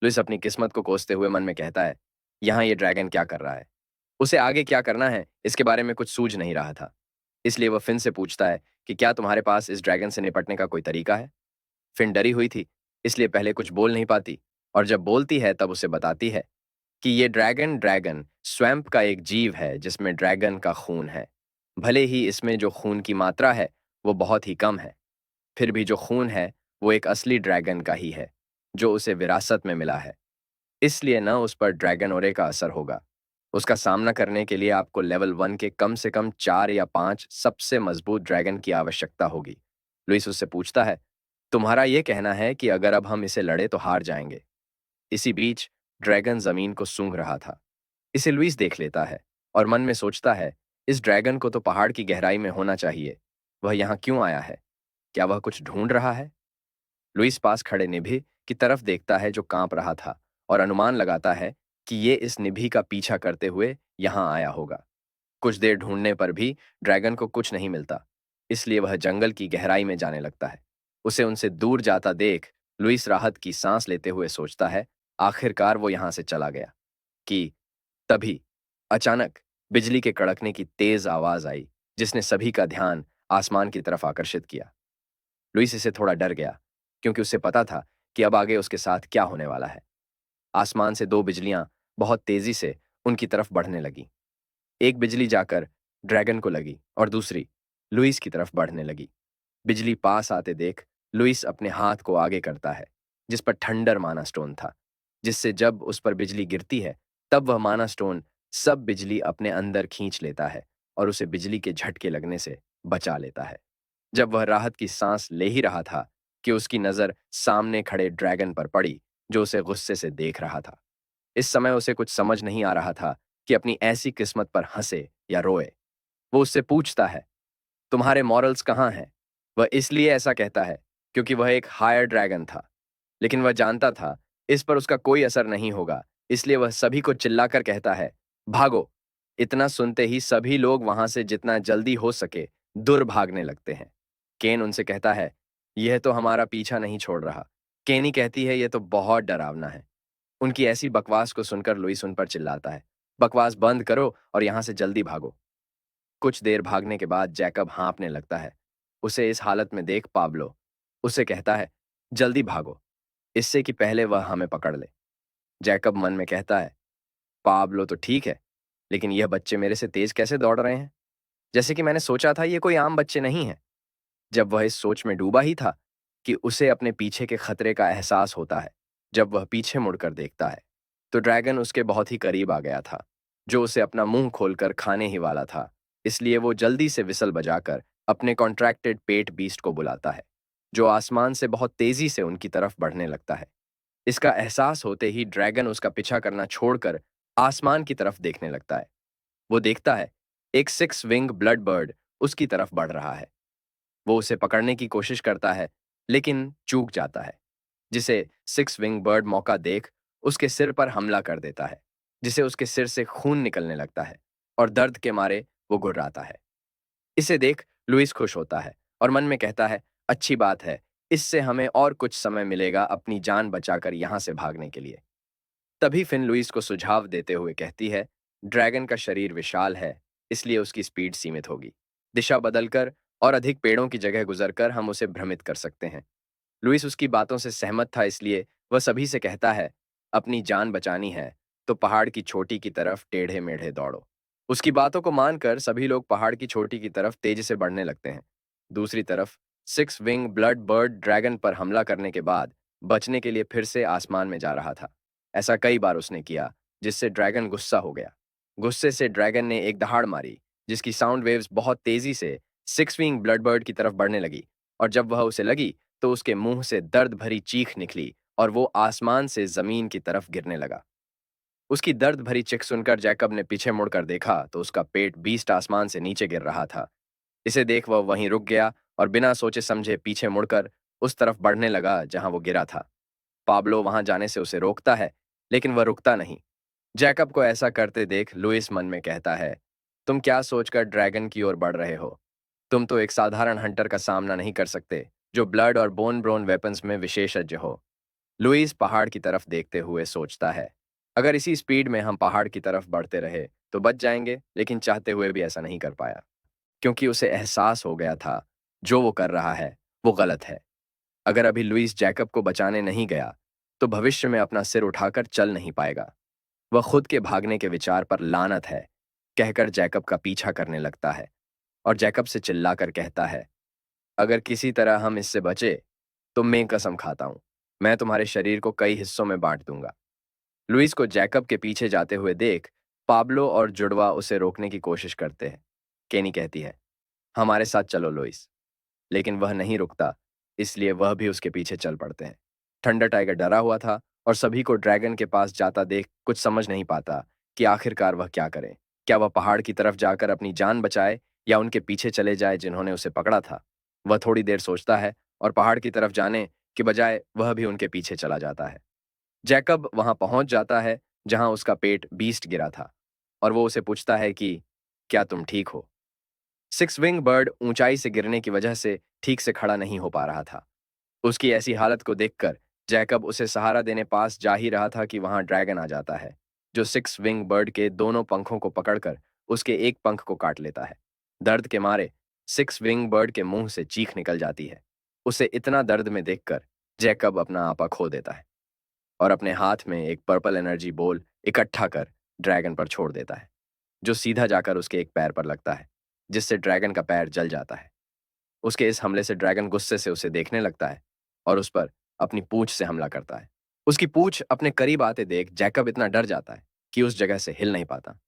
Louis अपनी किस्मत को कोसते हुए मन में कहता है, यहाँ ये ड्रैगन क्या कर रहा है? उसे आगे क्या करना है, इसके बारे में कुछ सूझ नहीं रहा था। इसलिए वह फिन से पूछता है कि क्या तुम्हारे पास इस ड्रैगन से निपटने का कोई तरीका है? फिन डरी हुई थी, इसलिए पहले कुछ बोल नहीं पाती, और जब बोलती है तब उसे बताती है कि ये ड्रैगन ड्रैगन स्वैम्प का एक जीव है जिसमें ड्रैगन का खून है। भले ही इसमें जो खून की मात्रा है वो बहुत ही कम है, फिर भी जो खून है वो एक असली ड्रैगन का ही है, जो उसे विरासत में मिला है। इसलिए न उस पर ड्रैगन ओरे का असर होगा। उसका सामना करने के लिए आपको लेवल 1 के कम से कम 4 या 5 सबसे मजबूत ड्रैगन की आवश्यकता होगी। लुइस उससे पूछता है, तुम्हारा यह कहना है कि अगर अब हम इसे लड़े तो हार जाएंगे? इसी बीच ड्रैगन जमीन को सूंघ रहा था। इसे लुइस देख लेता है और मन में सोचता है, इस ड्रैगन को तो पहाड़ की गहराई में होना चाहिए। वह यहाँ क्यों आया है? क्या वह कुछ ढूंढ रहा है? लुइस पास खड़े निभे की तरफ देखता है जो कांप रहा था, और अनुमान लगाता है कि ये इस निभि का पीछा करते हुए यहाँ आया होगा। कुछ देर ढूंढने पर भी ड्रैगन को कुछ नहीं मिलता, इसलिए वह जंगल की गहराई में जाने लगता है। उसे उनसे दूर जाता देख लुइस राहत की सांस लेते हुए सोचता है, आखिरकार वो यहाँ से चला गया। कि तभी अचानक बिजली के कड़कने की तेज आवाज आई, जिसने सभी का ध्यान आसमान की तरफ आकर्षित किया। लुइस इसे थोड़ा डर गया, क्योंकि उसे पता था कि अब आगे उसके साथ क्या होने वाला है। आसमान से दो बिजलियां बहुत तेजी से उनकी तरफ बढ़ने लगी। एक बिजली जाकर ड्रैगन को लगी और दूसरी लुइस की तरफ बढ़ने लगी। बिजली पास आते देख लुइस अपने हाथ को आगे करता है, जिस पर ठंडर माना स्टोन था, जिससे जब उस पर बिजली गिरती है तब वह माना स्टोन सब बिजली अपने अंदर खींच लेता है और उसे बिजली के झटके लगने से बचा लेता है। जब वह राहत की सांस ले ही रहा था कि उसकी नजर सामने खड़े ड्रैगन पर पड़ी, जो उसे गुस्से से देख रहा था। इस समय उसे कुछ समझ नहीं आ रहा था कि अपनी ऐसी किस्मत पर हंसे या रोए। वो उससे पूछता है, तुम्हारे मॉरल्स कहाँ हैं? वह इसलिए ऐसा कहता है क्योंकि वह एक हायर ड्रैगन था, लेकिन वह जानता था इस पर उसका कोई असर नहीं होगा, इसलिए वह सभी को चिल्लाकर कहता है, भागो। इतना सुनते ही सभी लोग वहां से जितना जल्दी हो सके दूर भागने लगते हैं। केन उनसे कहता है, यह तो हमारा पीछा नहीं छोड़ रहा। केनी कहती है, यह तो बहुत डरावना है। उनकी ऐसी बकवास को सुनकर लुइस उन पर चिल्लाता है, बकवास बंद करो और यहां से जल्दी भागो। कुछ देर भागने के बाद जैकब हाँफने लगता है। उसे इस हालत में देख पाब्लो उसे कहता है, जल्दी भागो, इससे कि पहले वह हमें पकड़ ले। जैकब मन में कहता है, पाब्लो तो ठीक है, लेकिन यह बच्चे मेरे से तेज कैसे दौड़ रहे हैं? जैसे कि मैंने सोचा था ये कोई आम बच्चे नहीं है। जब वह इस सोच में डूबा ही था कि उसे अपने पीछे के खतरे का एहसास होता है। जब वह पीछे मुड़कर देखता है तो ड्रैगन उसके बहुत ही करीब आ गया था, जो उसे अपना मुंह खोलकर खाने ही वाला था। इसलिए वो जल्दी से विसल बजाकर अपने कॉन्ट्रैक्टेड पेट बीस्ट को बुलाता है, जो आसमान से बहुत तेजी से उनकी तरफ बढ़ने लगता है। इसका एहसास होते ही ड्रैगन उसका पीछा करना छोड़कर आसमान की तरफ देखने लगता है। वो देखता है एक 6 विंग ब्लड बर्ड उसकी तरफ बढ़ रहा है। वो उसे पकड़ने की कोशिश करता है, लेकिन चूक जाता है, जिसे 6 विंग बर्ड मौका देख उसके सिर पर हमला कर देता है, जिसे उसके सिर से खून निकलने लगता है और दर्द के मारे वो गुर्राता है। इसे देख लुइस खुश होता है और मन में कहता है, अच्छी बात है, इससे हमें और कुछ समय मिलेगा अपनी जान बचाकर यहां से भागने के लिए। तभी फिन लुइस को सुझाव देते हुए कहती है, ड्रैगन का शरीर विशाल है, इसलिए उसकी स्पीड सीमित होगी। दिशा बदलकर और अधिक पेड़ों की जगह गुजरकर हम उसे भ्रमित कर सकते हैं। लुइस उसकी बातों से सहमत था, इसलिए वह सभी से कहता है, अपनी जान बचानी है तो पहाड़ की चोटी की तरफ टेढ़े मेढ़े दौड़ो। उसकी बातों को मानकर सभी लोग पहाड़ की चोटी की तरफ तेजी से बढ़ने लगते हैं। दूसरी तरफ 6 विंग ब्लड बर्ड ड्रैगन पर हमला करने के बाद बचने के लिए फिर से आसमान में जा रहा था। ऐसा कई बार उसने किया, जिससे ड्रैगन गुस्सा हो गया। गुस्से से ड्रैगन ने एक दहाड़ मारी, जिसकी साउंड वेव्स बहुत तेजी से 6 विंग ब्लड बर्ड की तरफ बढ़ने लगी, और जब वह उसे लगी तो उसके मुंह से दर्द भरी चीख निकली और वो आसमान से जमीन की तरफ गिरने लगा। उसकी दर्द भरी चीख सुनकर जैकब ने पीछे मुड़कर देखा तो उसका पेट बीस्ट आसमान से नीचे गिर रहा था। इसे देख वह वहीं रुक गया और बिना सोचे समझे पीछे मुड़कर उस तरफ बढ़ने लगा जहां वो गिरा था। पाब्लो वहां जाने से उसे रोकता है, लेकिन वह रुकता नहीं। जैकब को ऐसा करते देख लुइस मन में कहता है, तुम क्या सोचकर ड्रैगन की ओर बढ़ रहे हो? तुम तो एक साधारण हंटर का सामना नहीं कर सकते, जो ब्लड और बोन ब्रोन वेपन्स में विशेषज्ञ हो। लुइस पहाड़ की तरफ देखते हुए सोचता है, अगर इसी स्पीड में हम पहाड़ की तरफ बढ़ते रहे तो बच जाएंगे, लेकिन चाहते हुए भी ऐसा नहीं कर पाया, क्योंकि उसे एहसास हो गया था जो वो कर रहा है वो गलत है। अगर अभी लुइस जैकब को बचाने नहीं गया तो भविष्य में अपना सिर उठाकर चल नहीं पाएगा। वह खुद के भागने के विचार पर लानत है कहकर जैकब का पीछा करने लगता है और जैकब से चिल्लाकर कहता है, अगर किसी तरह हम इससे बचे तो मैं कसम खाता हूं, मैं तुम्हारे शरीर को कई हिस्सों में बांट दूंगा। लुइस को जैकब के पीछे जाते हुए देख पाब्लो और जुड़वा उसे रोकने की कोशिश करते हैं। केनी कहती है, हमारे साथ चलो लुइस, लेकिन वह नहीं रुकता, इसलिए वह भी उसके पीछे चल पड़ते हैं। थंडर टाइगर डरा हुआ था और सभी को ड्रैगन के पास जाता देख कुछ समझ नहीं पाता कि आखिरकार वह क्या करे। क्या वह पहाड़ की तरफ जाकर अपनी जान बचाए या उनके पीछे चले जाए जिन्होंने उसे पकड़ा था। वह थोड़ी देर सोचता है और पहाड़ की तरफ जाने के बजाय वह भी उनके पीछे चला जाता है। जैकब वहां पहुंच जाता है जहां उसका पेट बीस्ट गिरा था और वो उसे पूछता है कि क्या तुम ठीक हो। सिक्स विंग बर्ड ऊंचाई से गिरने की वजह से ठीक से खड़ा नहीं हो पा रहा था। उसकी ऐसी हालत को देखकर जैकब उसे सहारा देने पास जा ही रहा था कि वहां ड्रैगन आ जाता है, जो सिक्स विंग बर्ड के दोनों पंखों को पकड़कर उसके एक पंख को काट लेता है। दर्द के मारे सिक्स विंग बर्ड के मुंह से चीख निकल जाती है। उसे इतना दर्द में देखकर जैकब अपना आपा खो देता है और अपने हाथ में एक पर्पल एनर्जी बॉल इकट्ठा कर ड्रैगन पर छोड़ देता है, जो सीधा जाकर उसके एक पैर पर लगता है, जिससे ड्रैगन का पैर जल जाता है। उसके इस हमले से ड्रैगन गुस्से से उसे देखने लगता है और उस पर अपनी पूंछ से हमला करता है। उसकी पूंछ अपने करीब आते देख जैकब इतना डर जाता है कि उस जगह से हिल नहीं पाता।